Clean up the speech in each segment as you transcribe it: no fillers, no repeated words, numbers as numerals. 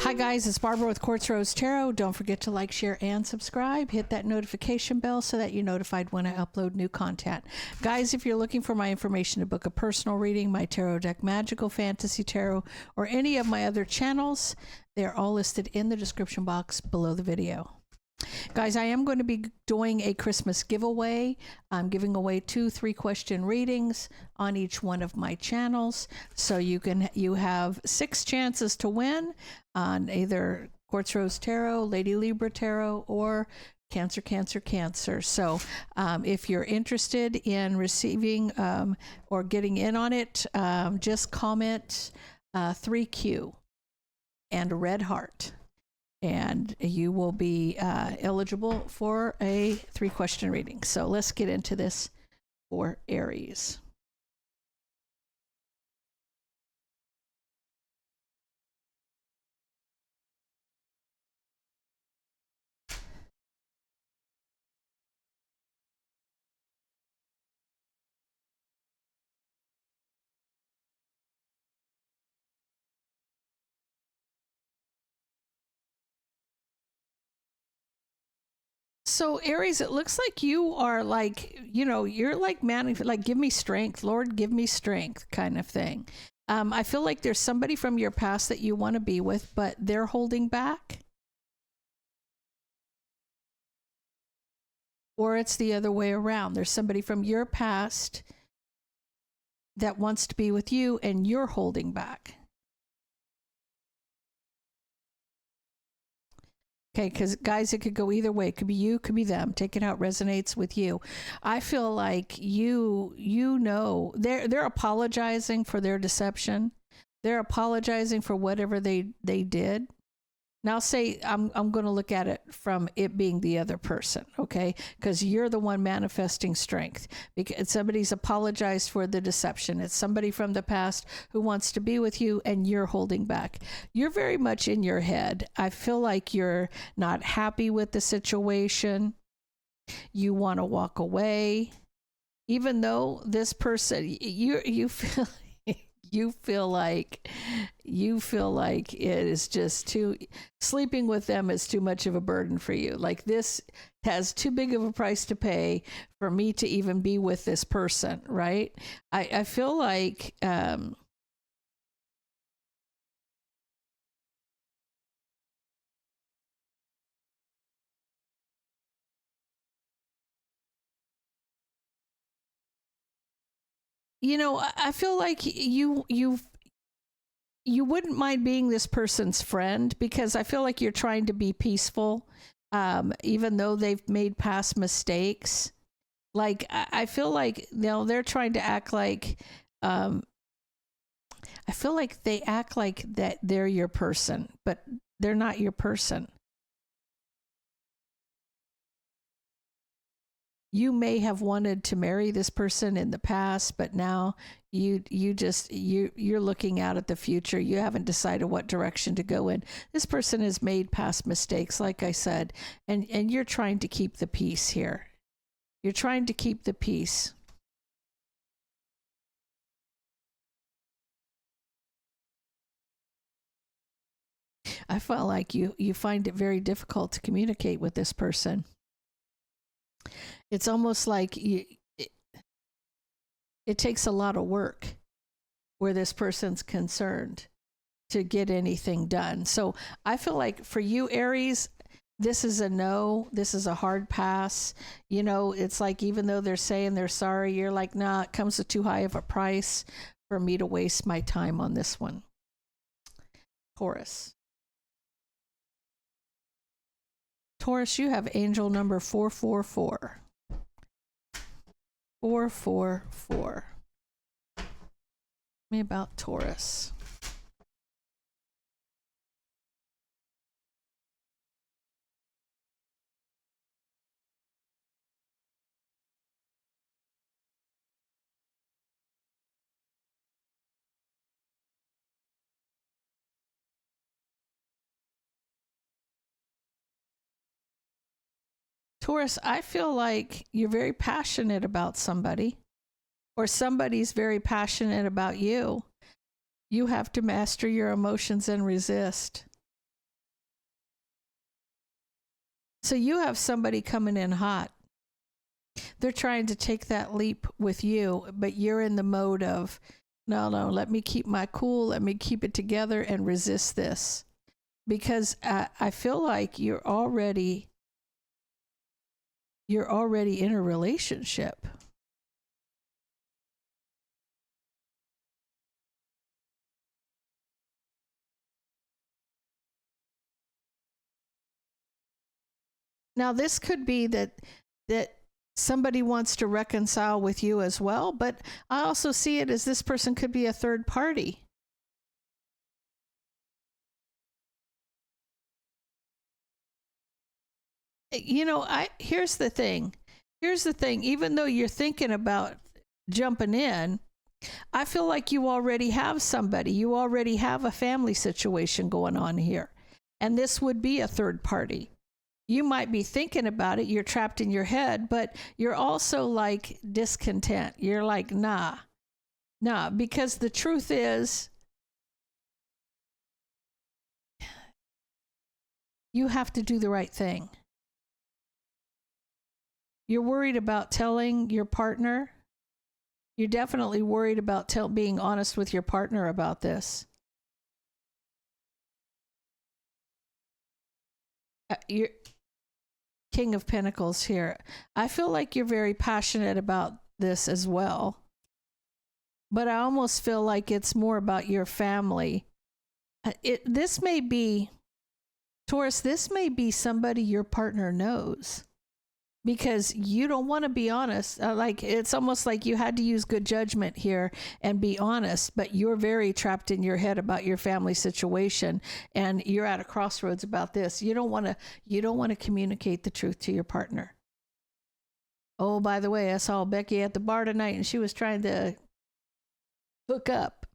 Hi guys, it's Barbara with Quartz Rose Tarot. Don't forget to like, share, and subscribe. Hit that notification bell so that you're notified when I upload new content. Guys, if you're looking for my information to book a personal reading, my tarot deck, magical, fantasy tarot, or any of my other channels, they're all listed in the description box below the video. Guys, I am going to be doing a Christmas giveaway. I'm giving away 2 3-question readings on each one of my channels. So you have 6 chances to win on either Quartz Rose Tarot, Lady Libra Tarot, or Cancer, Cancer, Cancer. So if you're interested in receiving or getting in on it, just comment 3Q and a red heart, and you will be eligible for a 3-question reading. So let's get into this for Aries. So Aries, it looks like you are like, you're like, man, like, give me strength, Lord, give me strength kind of thing. I feel like there's somebody from your past that you want to be with, but they're holding back. Or it's the other way around. There's somebody from your past that wants to be with you and you're holding back. Okay, because guys, it could go either way. It could be you, could be them. Take it how it resonates with you. I feel like you know, they're apologizing for their deception. They're apologizing for whatever they did. Now say I'm going to look at it from it being the other person, okay? Because you're the one manifesting strength. Because somebody's apologized for the deception. It's somebody from the past who wants to be with you and you're holding back. You're very much in your head. I feel like you're not happy with the situation. You want to walk away. Even though this person, you feel... You feel like it is just sleeping with them is too much of a burden for you. Like, this has too big of a price to pay for me to even be with this person, right? I feel like, I feel like you wouldn't mind being this person's friend, because I feel like you're trying to be peaceful, even though they've made past mistakes. Like, I feel like, they're trying to act like, I feel like they act like that they're your person, but they're not your person. You may have wanted to marry this person in the past, but now you're looking out at the future. You haven't decided what direction to go in. This person has made past mistakes, like I said, and you're trying to keep the peace here. You're trying to keep the peace. I felt like you find it very difficult to communicate with this person. It's almost like it takes a lot of work where this person's concerned to get anything done. So I feel like for you, Aries, this is a no. This is a hard pass. It's like, even though they're saying they're sorry, you're like, nah, it comes with too high of a price for me to waste my time on this one. Taurus. Taurus, you have angel number 444. 444. Tell me about Taurus. Taurus, I feel like you're very passionate about somebody, or somebody's very passionate about you. You have to master your emotions and resist. So you have somebody coming in hot. They're trying to take that leap with you, but you're in the mode of, no, let me keep my cool. Let me keep it together and resist this. Because I feel like you're already in a relationship. Now, this could be that somebody wants to reconcile with you as well, but I also see it as this person could be a third party. You know, here's the thing. Even though you're thinking about jumping in, I feel like you already have somebody. You already have a family situation going on here. And this would be a third party. You might be thinking about it. You're trapped in your head, but you're also like discontent. You're like, nah, because the truth is, you have to do the right thing. You're worried about telling your partner. You're definitely worried about being honest with your partner about this. You're King of Pentacles here. I feel like you're very passionate about this as well. But I almost feel like it's more about your family. This may be, Taurus, this may be somebody your partner knows. Because you don't want to be honest. Like, it's almost like you had to use good judgment here and be honest, but you're very trapped in your head about your family situation, and you're at a crossroads about this. You don't want to communicate the truth to your partner. Oh, by the way, I saw Becky at the bar tonight and she was trying to hook up,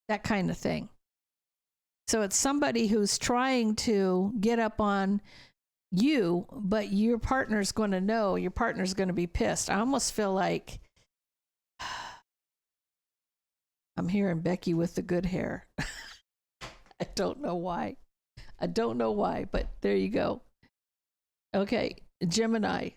that kind of thing. So it's somebody who's trying to get up on you, but your partner's going to know, your partner's going to be pissed. I almost feel like I'm hearing Becky with the good hair. I don't know why, but there you go. Okay, Gemini.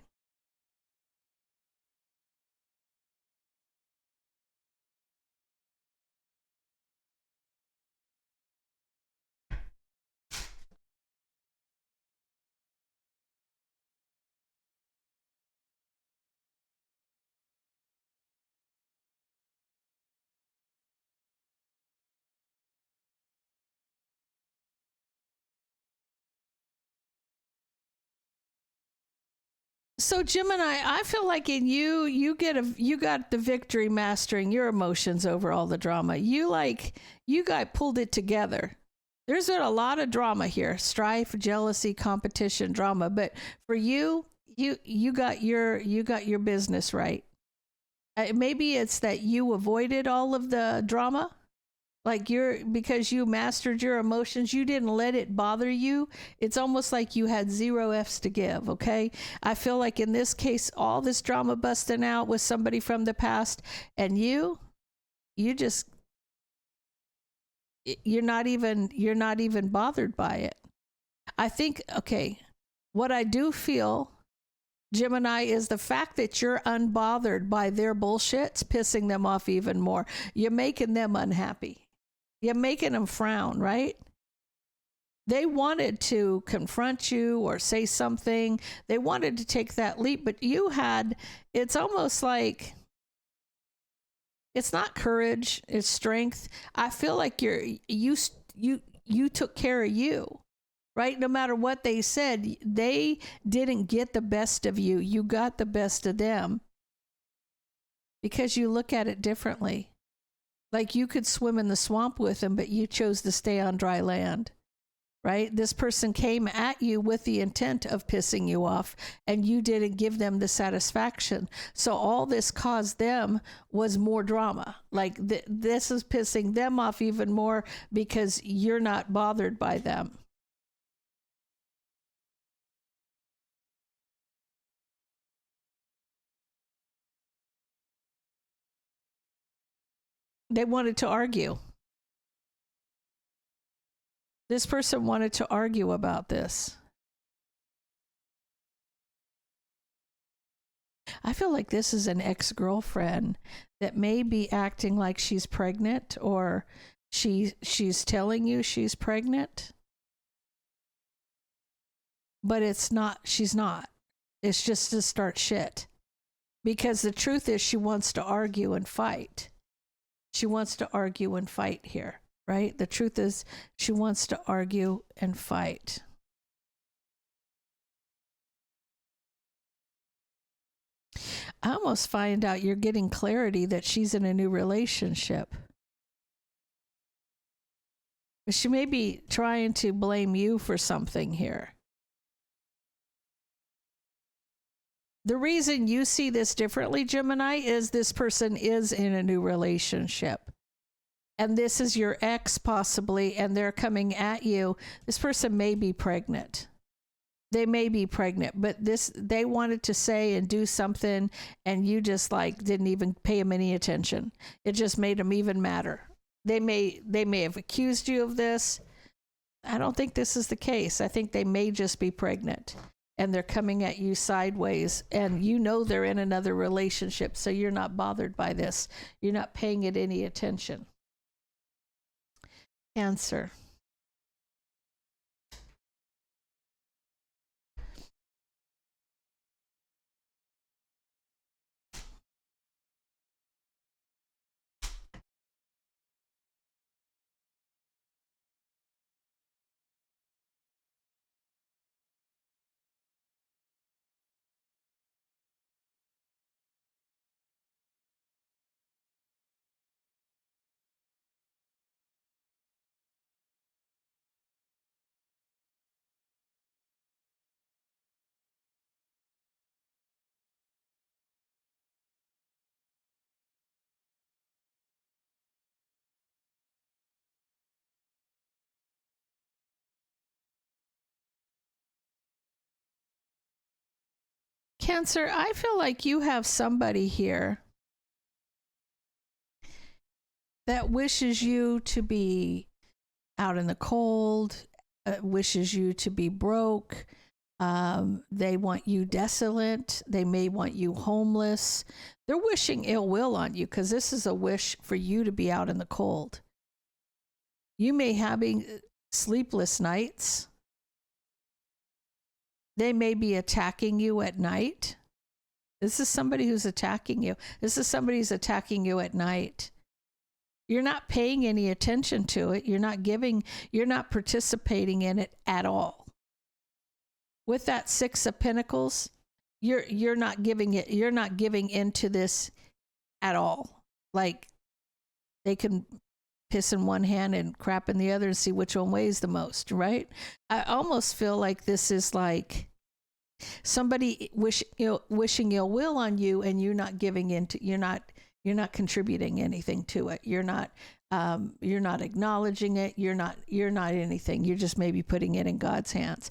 So Gemini, I feel like in you got the victory mastering your emotions over all the drama. You got pulled it together. There's been a lot of drama here, strife, jealousy, competition, drama, but for you got your business right. Maybe it's that you avoided all of the drama. Like because you mastered your emotions, you didn't let it bother you. It's almost like you had 0 F's to give, okay? I feel like in this case, all this drama busting out with somebody from the past, and you're not even bothered by it. I think, okay, what I do feel, Gemini, is the fact that you're unbothered by their bullshit's pissing them off even more. You're making them unhappy. You're making them frown, right? They wanted to confront you or say something. They wanted to take that leap, but it's almost like, it's not courage, it's strength. I feel like you took care of you, right? No matter what they said, they didn't get the best of you. You got the best of them because you look at it differently. Like, you could swim in the swamp with them, but you chose to stay on dry land, right? This person came at you with the intent of pissing you off, and you didn't give them the satisfaction. So all this caused them was more drama. Like, this is pissing them off even more because you're not bothered by them. They wanted to argue. This person wanted to argue about this. I feel like this is an ex-girlfriend that may be acting like she's pregnant, or she's telling you she's pregnant, but it's not. She's not. It's just to start shit. Because the truth is, she wants to argue and fight. She wants to argue and fight here, right? The truth is, she wants to argue and fight. I almost find out you're getting clarity that she's in a new relationship. But she may be trying to blame you for something here. The reason you see this differently, Gemini, is this person is in a new relationship. And this is your ex possibly, and they're coming at you. This person may be pregnant. They may be pregnant, but they wanted to say and do something, and you just like didn't even pay them any attention. It just made them even madder. They may have accused you of this. I don't think this is the case. I think they may just be pregnant. And they're coming at you sideways, and you know they're in another relationship, so you're not bothered by this. You're not paying it any attention. Cancer. Cancer, I feel like you have somebody here that wishes you to be out in the cold, wishes you to be broke. They want you desolate. They may want you homeless. They're wishing ill will on you because this is a wish for you to be out in the cold. You may having sleepless nights. They may be attacking you at night. This is somebody who's attacking you. This is somebody who's attacking you at night. You're not paying any attention to it. You're not participating in it at all. With that Six of Pentacles, you're not giving into this at all. Like, they can piss in one hand and crap in the other and see which one weighs the most, right? I almost feel like this is like somebody wishing ill will on you, and you're not giving into. You're not contributing anything to it. You're not acknowledging it. You're not anything. You're just maybe putting it in God's hands.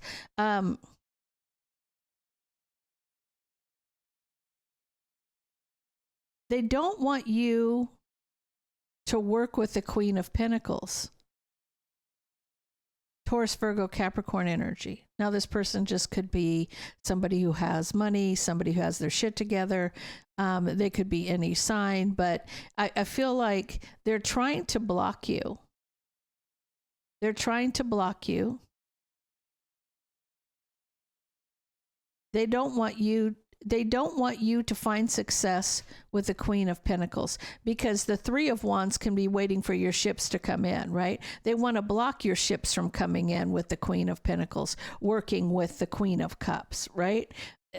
They don't want you to work with the Queen of Pentacles. Taurus, Virgo, Capricorn energy. Now, this person just could be somebody who has money, somebody who has their shit together. They could be any sign, but I feel like they're trying to block you. They're trying to block you. They don't want you to find success with the Queen of Pentacles, because the Three of Wands can be waiting for your ships to come in, right? They want to block your ships from coming in with the Queen of Pentacles, working with the Queen of Cups, right?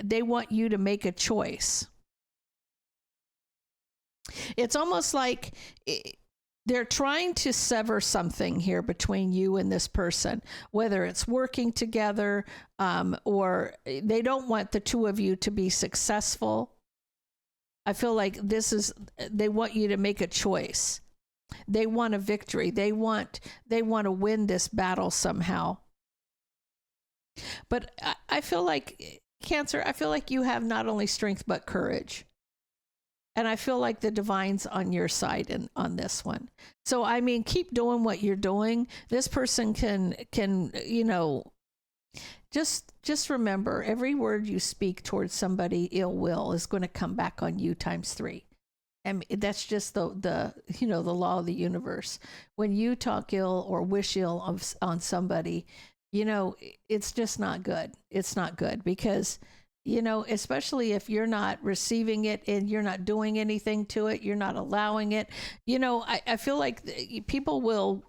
They want you to make a choice. It's almost like they're trying to sever something here between you and this person, whether it's working together, or they don't want the two of you to be successful. I feel like they want you to make a choice. They want a victory. They want to win this battle somehow. But I feel like, Cancer, I feel like you have not only strength but courage. And I feel like the divine's on your side on this one. So, I mean, keep doing what you're doing. This person can, Just remember, every word you speak towards somebody ill will is going to come back on you times 3. And that's just the you know, the law of the universe. When you talk ill or wish ill on somebody, you know, it's just not good. It's not good because, you know, especially if you're not receiving it and you're not doing anything to it, you're not allowing it. You know, I feel like people will,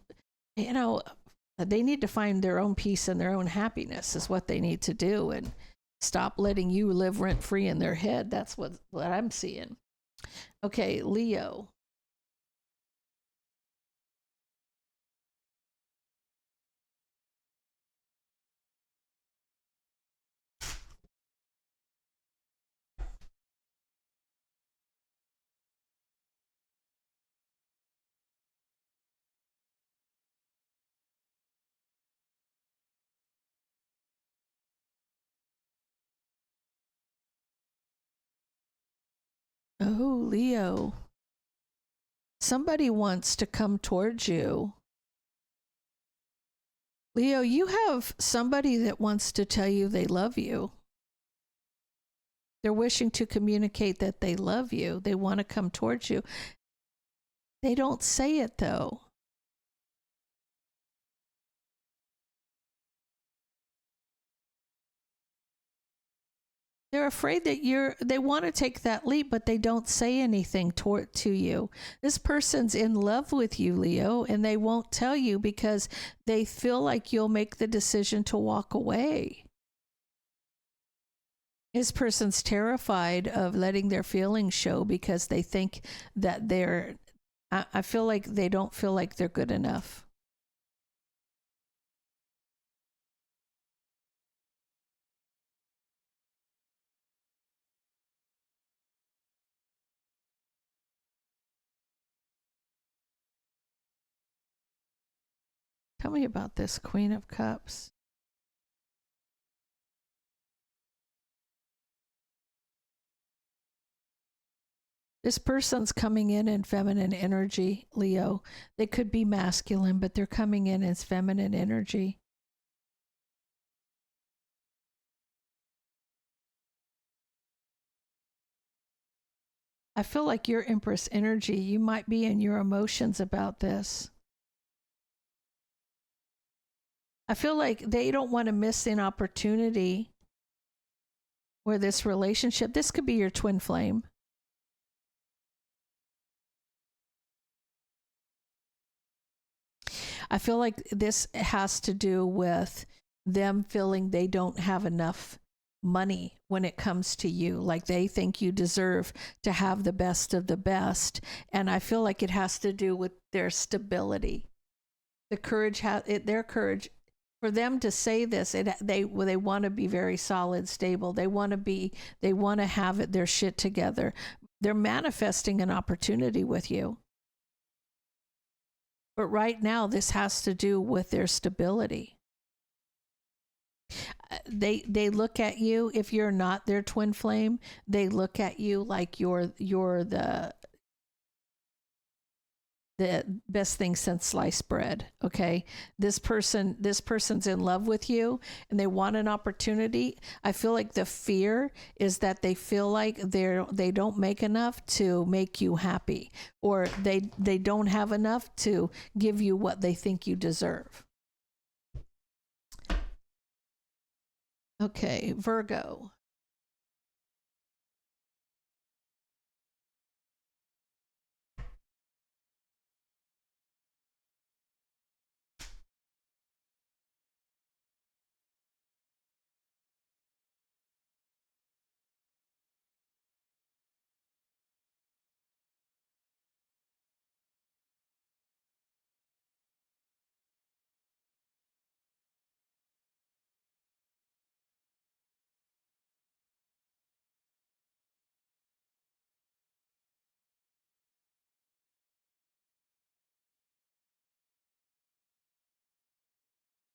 you know, they need to find their own peace and their own happiness is what they need to do, and stop letting you live rent free in their head. That's what I'm seeing. Okay, Leo. Oh, Leo. Somebody wants to come towards you. Leo, you have somebody that wants to tell you they love you. They're wishing to communicate that they love you. They want to come towards you. They don't say it though. They're afraid that they want to take that leap, but they don't say anything to you. This person's in love with you, Leo, and they won't tell you because they feel like you'll make the decision to walk away. This person's terrified of letting their feelings show because they think that I feel like they don't feel like they're good enough. Tell me about this Queen of Cups. This person's coming in feminine energy, Leo. They could be masculine, but they're coming in as feminine energy. I feel like your Empress energy, you might be in your emotions about this. I feel like they don't want to miss an opportunity where this relationship, this could be your twin flame. I feel like this has to do with them feeling they don't have enough money when it comes to you. Like they think you deserve to have the best of the best. And I feel like it has to do with their stability. The courage, their courage. For them to say this, they want to be very solid, stable. They want to have their shit together. They're manifesting an opportunity with you. But right now, this has to do with their stability. They look at you, if you're not their twin flame, they look at you like you're the best thing since sliced bread. Okay, this person's in love with you and they want an opportunity. I feel like the fear is that they feel like they don't make enough to make you happy, or they don't have enough to give you what they think you deserve. Okay, Virgo.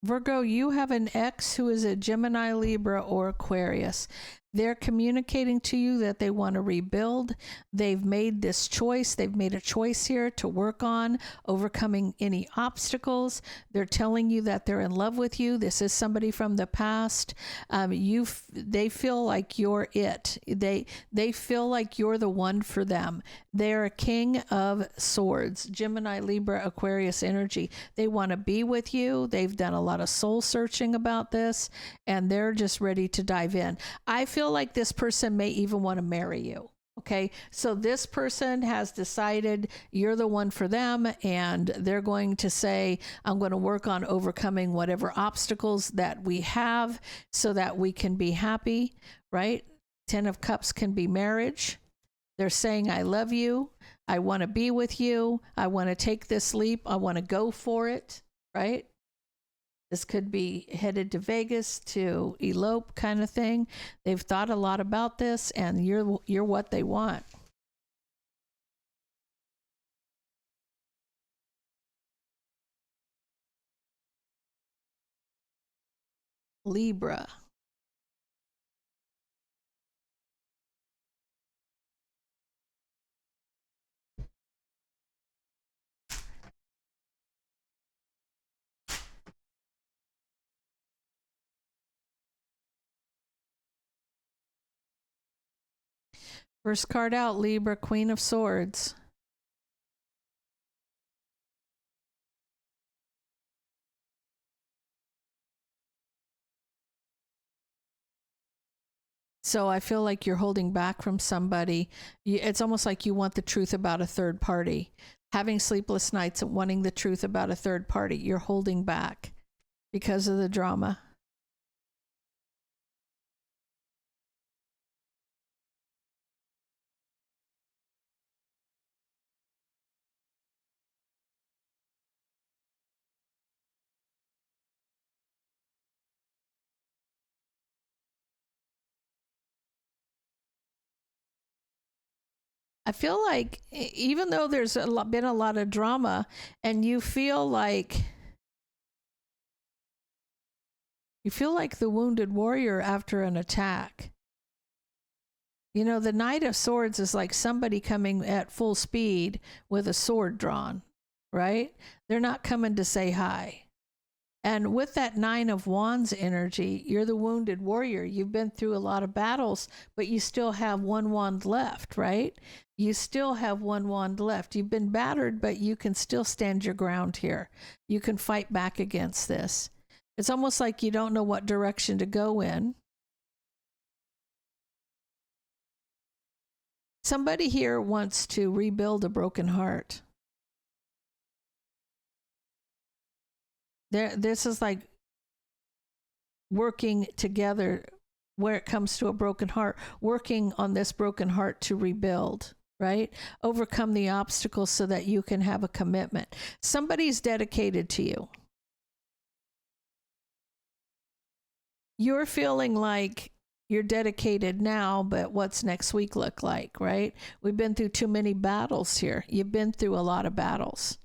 Virgo, you have an ex who is a Gemini, Libra, or Aquarius. They're communicating to you that they want to rebuild. They've made this choice. They've made a choice here to work on overcoming any obstacles. They're telling you that they're in love with you. This is somebody from the past. They feel like you're it. They feel like you're the one for them. They're a king of swords, Gemini, Libra, Aquarius energy. They want to be with you. They've done a lot of soul searching about this, and they're just ready to dive in. I feel like this person may even want to marry you. Okay, so this person has decided you're the one for them, and they're going to say, I'm going to work on overcoming whatever obstacles that we have so that we can be happy, right? 10 of Cups can be marriage. They're saying, I love you. I want to be with you. I want to take this leap. I want to go for it, right? This could be headed to Vegas to elope kind of thing. They've thought a lot about this, and you're what they want. Libra. First card out, Libra, Queen of Swords. So I feel like you're holding back from somebody. It's almost like you want the truth about a third party. Having sleepless nights and wanting the truth about a third party. You're holding back because of the drama. I feel like even though there's been a lot of drama, and you feel like the wounded warrior after an attack. You know, the Knight of Swords is like somebody coming at full speed with a sword drawn, right? They're not coming to say hi. And with that Nine of Wands energy, you're the wounded warrior. You've been through a lot of battles, but you still have one wand left, right? You still have one wand left. You've been battered, but you can still stand your ground here. You can fight back against this. It's almost like you don't know what direction to go in. Somebody here wants to rebuild a broken heart. This is like working together where it comes to a broken heart, working on this broken heart to rebuild, right? Overcome the obstacles so that you can have a commitment. Somebody's dedicated to you. You're feeling like you're dedicated now, but what's next week look like, right? We've been through too many battles here. You've been through a lot of battles.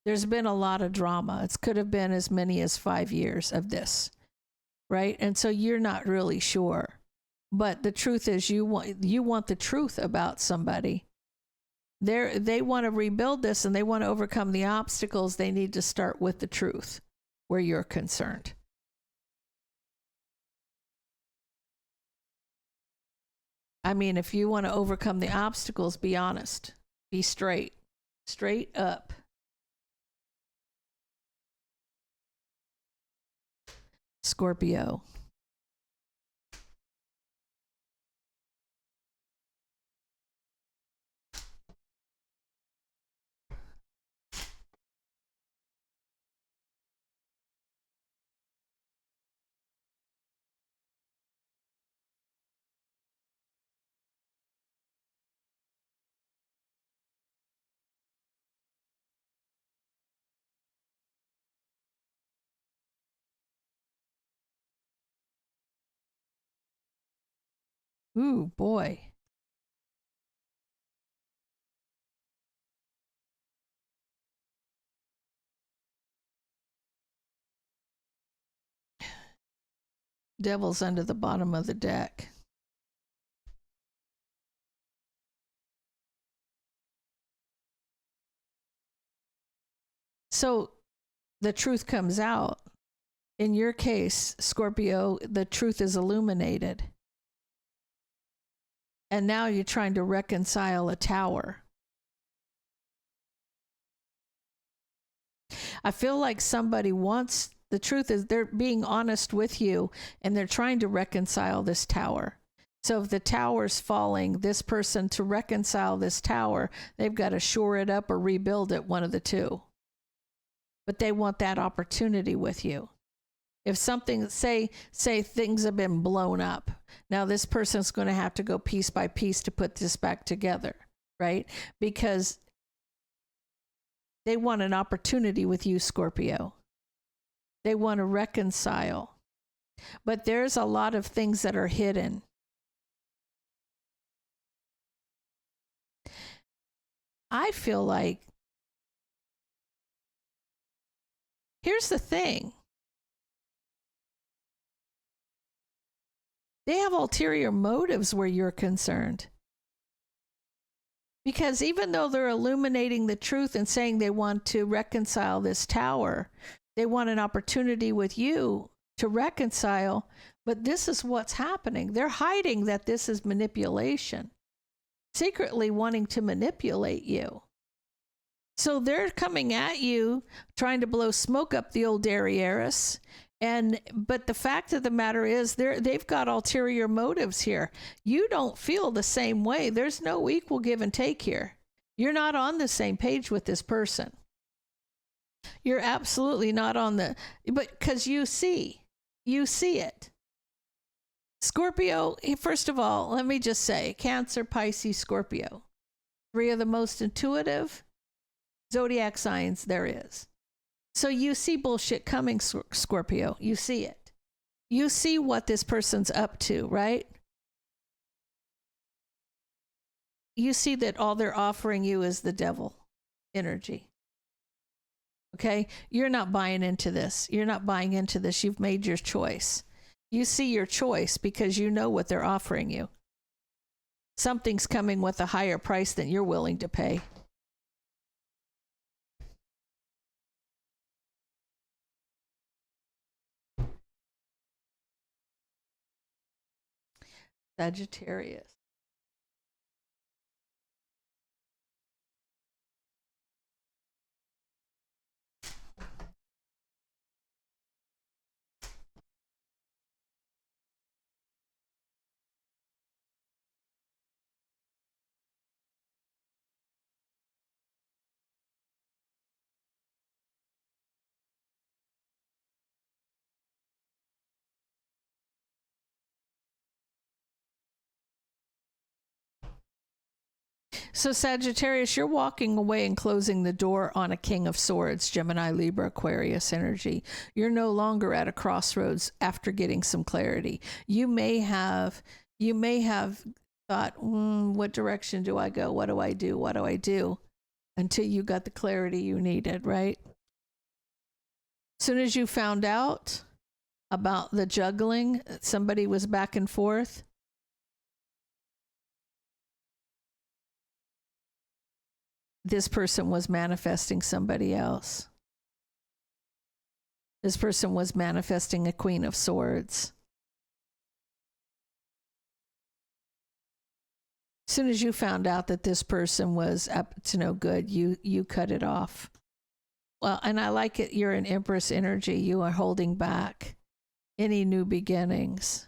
There's been a lot of drama. It could have been as many as 5 years of this, right? And so you're not really sure. But the truth is you want the truth about somebody. They want to rebuild this, and they want to overcome the obstacles. They need to start with the truth where you're concerned. I mean, if you want to overcome the obstacles, be honest. Be straight up. Scorpio. Ooh, boy. Devil's under the bottom of the deck. So the truth comes out. In your case, Scorpio, the truth is illuminated. And now you're trying to reconcile a tower. I feel like somebody wants, the truth is they're being honest with you and they're trying to reconcile this tower. So if the tower's falling, this person, to reconcile this tower, they've got to shore it up or rebuild it, one of the two. But they want that opportunity with you. If something, say things have been blown up, now this person's going to have to go piece by piece to put this back together, right? Because they want an opportunity with you, Scorpio. They want to reconcile. But there's a lot of things that are hidden. I feel like, here's the thing. They have ulterior motives where you're concerned. Because even though they're illuminating the truth and saying they want to reconcile this tower, they want an opportunity with you to reconcile, but this is what's happening. They're hiding that this is manipulation, secretly wanting to manipulate you. So they're coming at you, trying to blow smoke up the old ARIES. But the fact of the matter is they've got ulterior motives here. You don't feel the same way. There's no equal give and take here. You're not on the same page with this person. You're absolutely not on the, but because you see it. Scorpio, first of all, let me just say, Cancer, Pisces, Scorpio, 3 of the most intuitive zodiac signs there is. So you see bullshit coming, Scorpio. You see it. You see what this person's up to, right? You see that all they're offering you is the devil energy. Okay? You're not buying into this. You're not buying into this. You've made your choice. You see your choice because you know what they're offering you. Something's coming with a higher price than you're willing to pay. Sagittarius. So Sagittarius, you're walking away and closing the door on a King of Swords, Gemini, Libra, Aquarius energy. You're no longer at a crossroads after getting some clarity. You may have thought, what direction do I go? What do I do? What do I do? Until you got the clarity you needed, right? As soon as you found out about the juggling, somebody was back and forth. This person was manifesting somebody else. This person was manifesting a Queen of Swords. As soon as you found out that this person was up to no good, you cut it off. Well, and I like it. You're an Empress energy. You are holding back any new beginnings.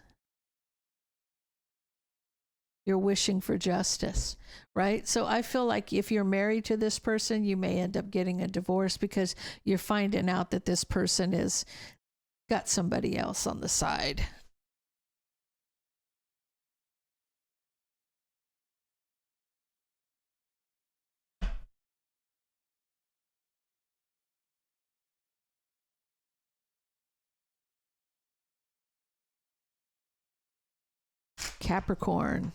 You're wishing for justice, right? So I feel like if you're married to this person, you may end up getting a divorce because you're finding out that this person is got somebody else on the side. Capricorn.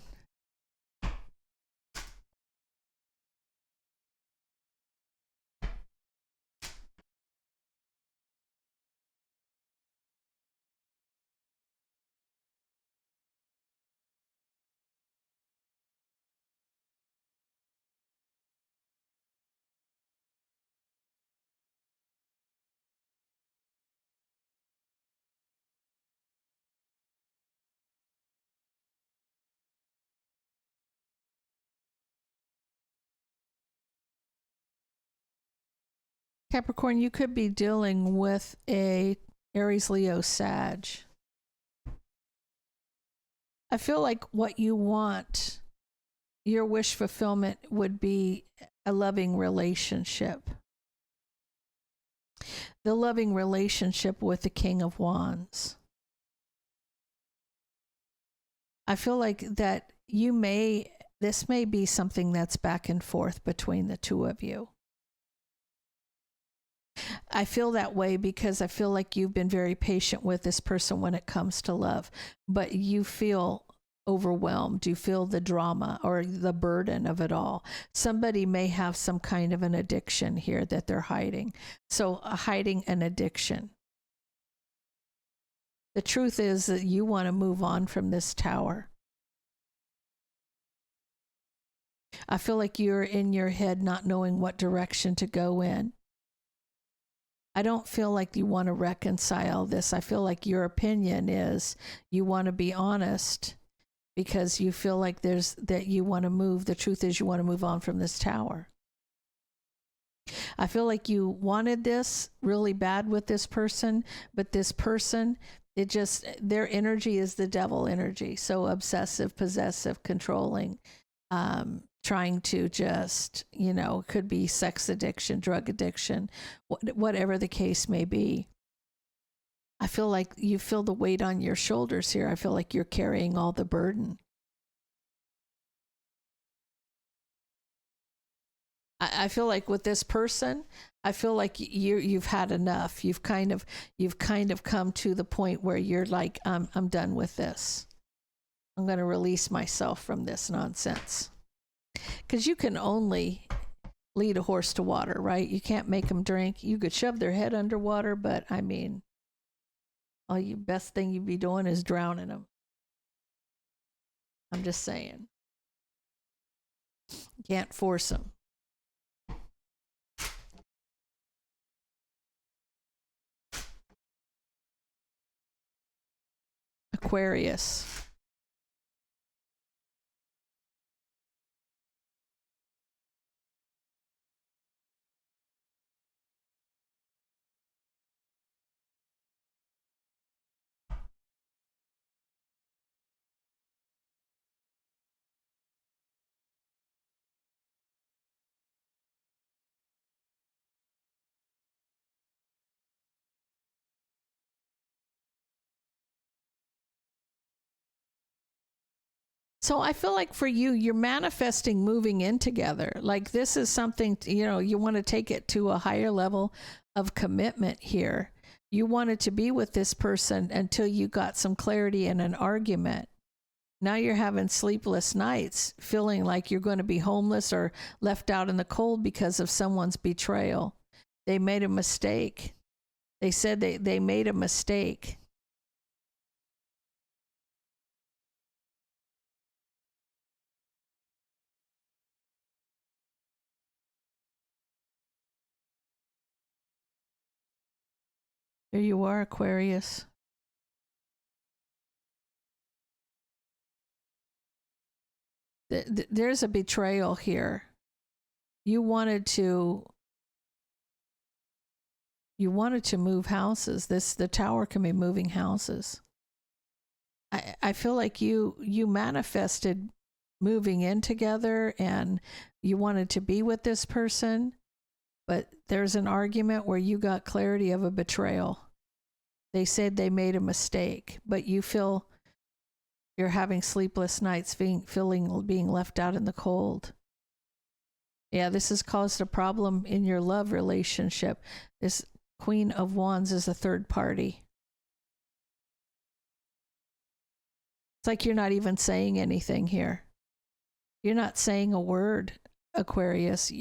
Capricorn, you could be dealing with a Aries, Leo, Sag. I feel like what you want, your wish fulfillment would be a loving relationship. The loving relationship with the King of Wands. I feel like that this may be something that's back and forth between the two of you. I feel that way because I feel like you've been very patient with this person when it comes to love, but you feel overwhelmed. You feel the drama or the burden of it all. Somebody may have some kind of an addiction here that they're hiding. So hiding an addiction. The truth is that you want to move on from this tower. I feel like you're in your head not knowing what direction to go in. I don't feel like you want to reconcile this. I feel like your opinion is you want to be honest because you feel like that you want to move. The truth is you want to move on from this tower. I feel like you wanted this really bad with this person, but this person, their energy is the devil energy. So obsessive, possessive, controlling, trying to just, could be sex addiction, drug addiction, whatever the case may be. I feel like you feel the weight on your shoulders here. I feel like you're carrying all the burden. I feel like with this person, I feel like you've had enough. You've kind of come to the point where you're like, I'm done with this. I'm going to release myself from this nonsense. Because you can only lead a horse to water, right? You can't make them drink. You could shove their head underwater, but I mean, best thing you'd be doing is drowning them. I'm just saying. You can't force them. Aquarius. So I feel like for you, you're manifesting moving in together. Like this is something, you want to take it to a higher level of commitment here. You wanted to be with this person until you got some clarity in an argument. Now you're having sleepless nights, feeling like you're going to be homeless or left out in the cold because of someone's betrayal. They made a mistake. They said they made a mistake. There you are, Aquarius. There's a betrayal here. You wanted to move houses. The tower can be moving houses. I feel like you manifested moving in together and you wanted to be with this person, but there's an argument where you got clarity of a betrayal. They said they made a mistake, but you feel you're having sleepless nights, being left out in the cold. Yeah, this has caused a problem in your love relationship. This Queen of Wands is a third party. It's like you're not even saying anything here. You're not saying a word, Aquarius.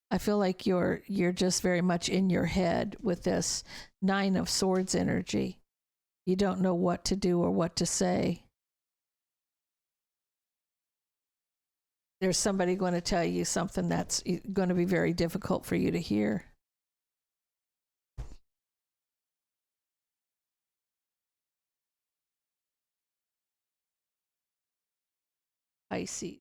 I feel like you're just very much in your head with this Nine of Swords energy. You don't know what to do or what to say. There's somebody going to tell you something that's going to be very difficult for you to hear. Pisces.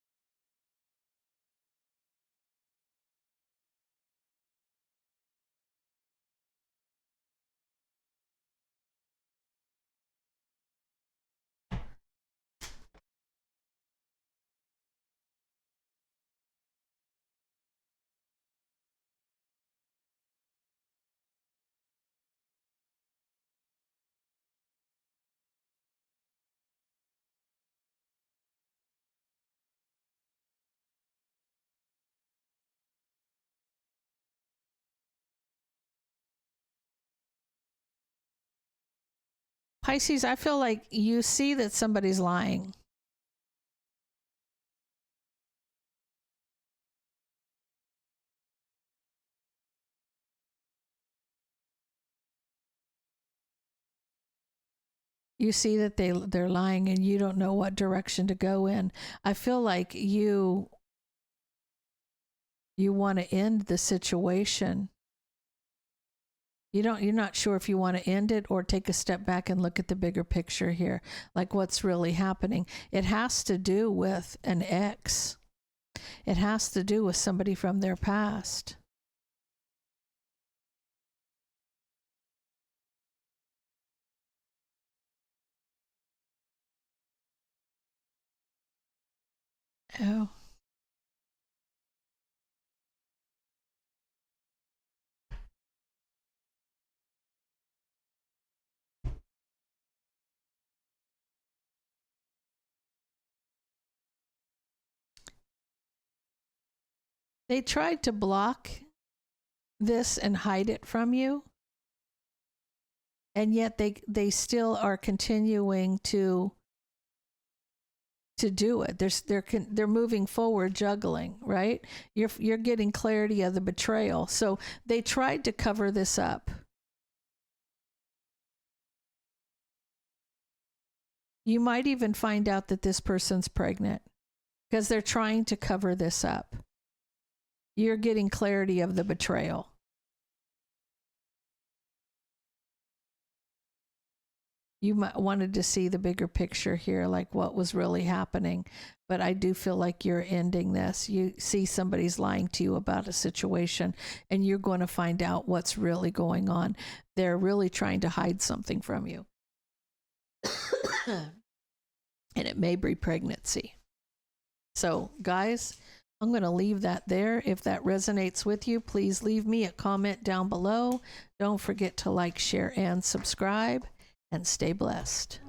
Pisces, I feel like you see that somebody's lying. You see that they're lying and you don't know what direction to go in. I feel like you want to end the situation. You're not sure if you want to end it or take a step back and look at the bigger picture here, like what's really happening. It has to do with an ex. It has to do with somebody from their past. Oh. They tried to block this and hide it from you, and yet they still are continuing to do it. They're moving forward, juggling, right? You're getting clarity of the betrayal. So they tried to cover this up. You might even find out that this person's pregnant because they're trying to cover this up. You're getting clarity of the betrayal. You might wanted to see the bigger picture here, like what was really happening. But I do feel like you're ending this. You see somebody's lying to you about a situation, and you're going to find out what's really going on. They're really trying to hide something from you. And it may be pregnancy. So, guys, I'm going to leave that there. If that resonates with you, please leave me a comment down below. Don't forget to like, share, and subscribe. And stay blessed.